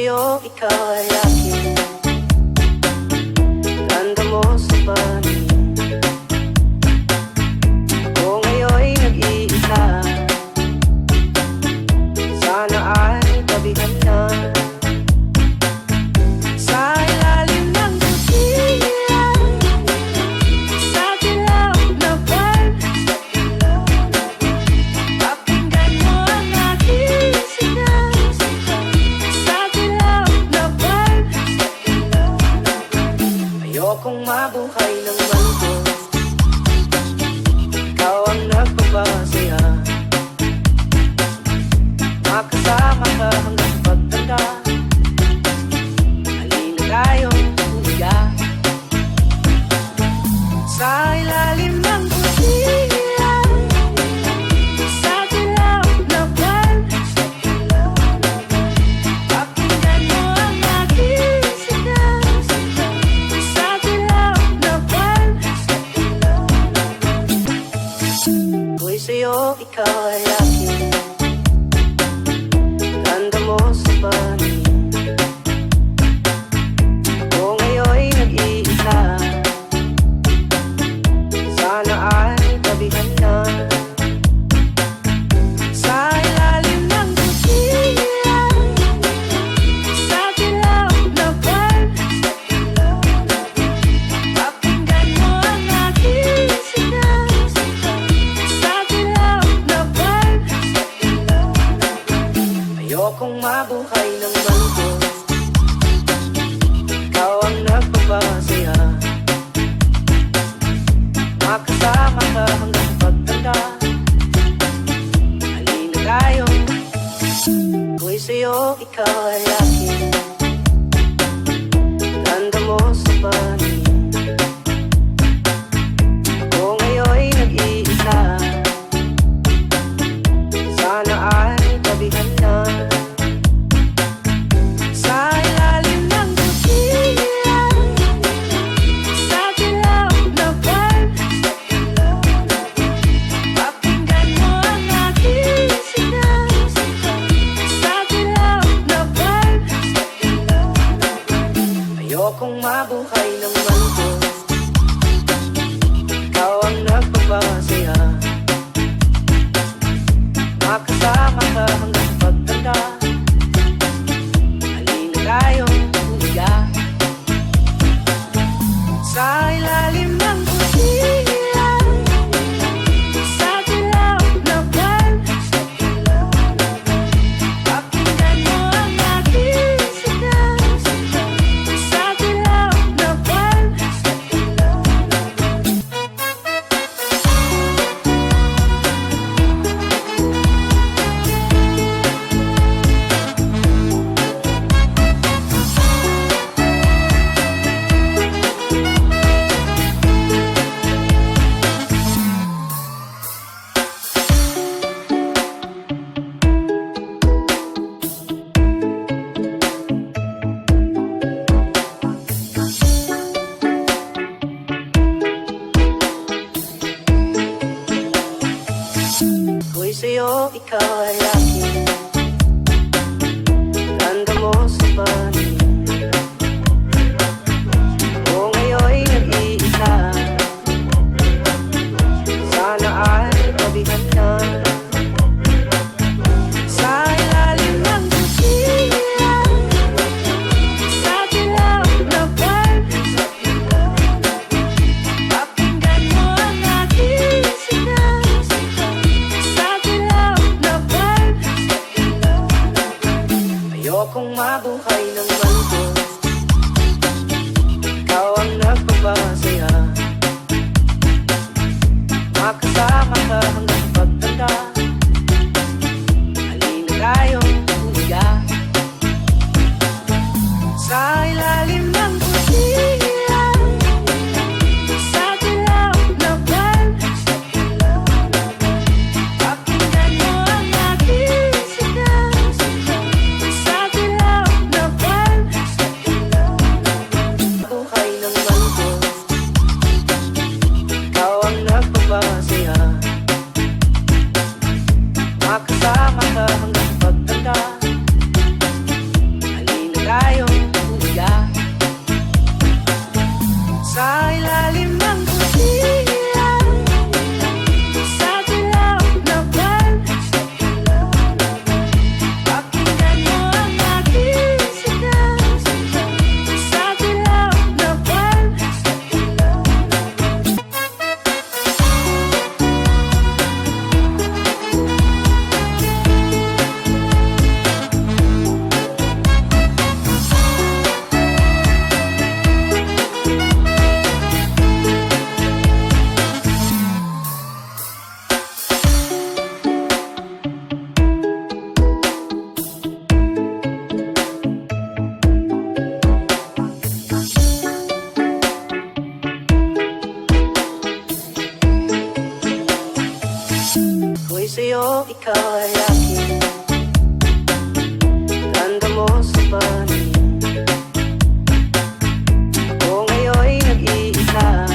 sa'yo, ikaw ay akin. Ganda mo sa panin. Ako ngayon'y nag-iisa. Sana ay tabihan na. Sa ilalim ng bukilan, sa dilaw na buwan, pakinggan mo ang aking sigaw. Sa dilaw na buwan, ayokong mabuhay ng multo. Ikaw ang nagpapasaya. Makasama ka hanggang pagtanda. Halina tayong umiyak. Sa ilalim ng bukilan, sa dilaw na buwan, pakinggan mo ang aking sigaw. Sa dilaw na buwan, ako'y sa'yo, ikaw ay akin. Ganda mo sa panin. Ako ngayon'y nag-iisa. Sana ay tabihan na. Sa ilalim ng bukilan, sa dilaw na buwan, pakinggan mo ang aking sigaw. Sa dilaw na buwan, ayokong mabuhay ng multo. Ikaw ang nagpapasaya. Makasama ka hanggang pagtanda. Halina tayong ako'y sa'yo, ikaw ay akin. Ganda mo sa panin. Ako ngayon'y nag-iisa. Sana ay tabihan na. Sa ilalim ng bukilan, sa dilaw na buwan, pakinggan mo ang aking sigaw. Sa dilaw na buwan, ayokong mabuhay ng multo. Ikaw ang nagpapasaya. Makasama ka hanggang pagtanda. Halina tayong umiyak. Sa ilalim ng bukilan, sa dilaw na buwan, pakinggan mo ang aking sigaw. Sa dilaw na buwan, ako'y sa'yo, ikaw ay akin. Ganda mo sa panin. Ako ngayon'y nag-iisa. Sana ay tabihan na. Sa ilalim ng bukilan, sa dilaw na buwan, pakinggan mo ang aking sigaw. Sa dilaw na buwan, ayokong mabuhay ng multo. Ikaw ang nagpapasaya. Makasama ka hanggang pagtanda. Halina tayong umiyak. Sa ilalim ng bukilan, sa dilaw na buwan, pakinggan mo ang aking sigaw. Sa dilaw na buwan, buhay ng multo. Ikaw ang nagpapasaya. Makasama ka hanggang pagtanda. Halina ikaw ay akin. Ganda mo sa panin. Ako ngayon'y nag-iisa.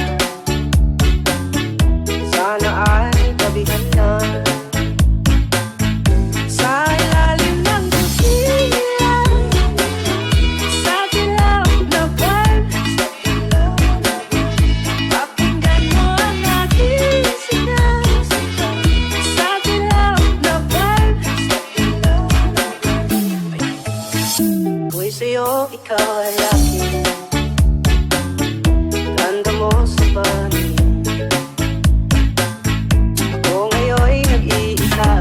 Sana ay tabihan na. Sa ilalim ng bukilan, sa dilaw na buwan, pakinggan mo ang aking sinasamba. Sa dilaw na buwan, ako'y sa'yo, ikaw ay akin. Ganda mo sa panin. Ako ngayon'y nag-iisa.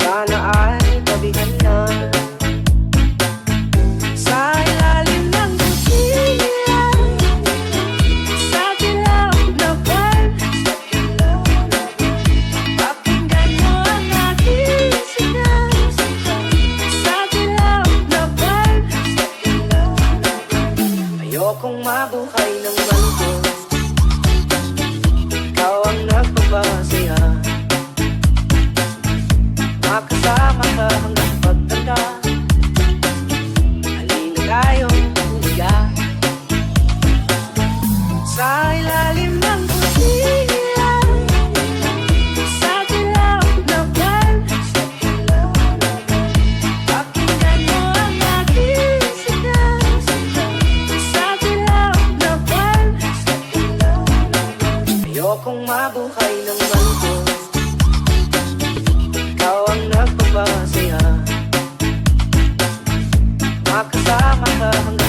Sana ay tabihan na. Sa ilalim ng bukilan, sa dilaw na buwan, pakinggan mo ang aking sinasamba. Sa dilaw na buwan, ayokong mabuhay ng multo. Ikaw ang nagpapasaya. Makasama ka hanggang pagtanda. Halina tayong umiga. Sa ilalim ng bukilan, sa dilaw na buwan, pakinggan mo ang aking sinasamba. Sa dilaw na buwan, ayokong mabuhay ng multo. Ikaw ang nagpapasaya. Makasama ka hanggang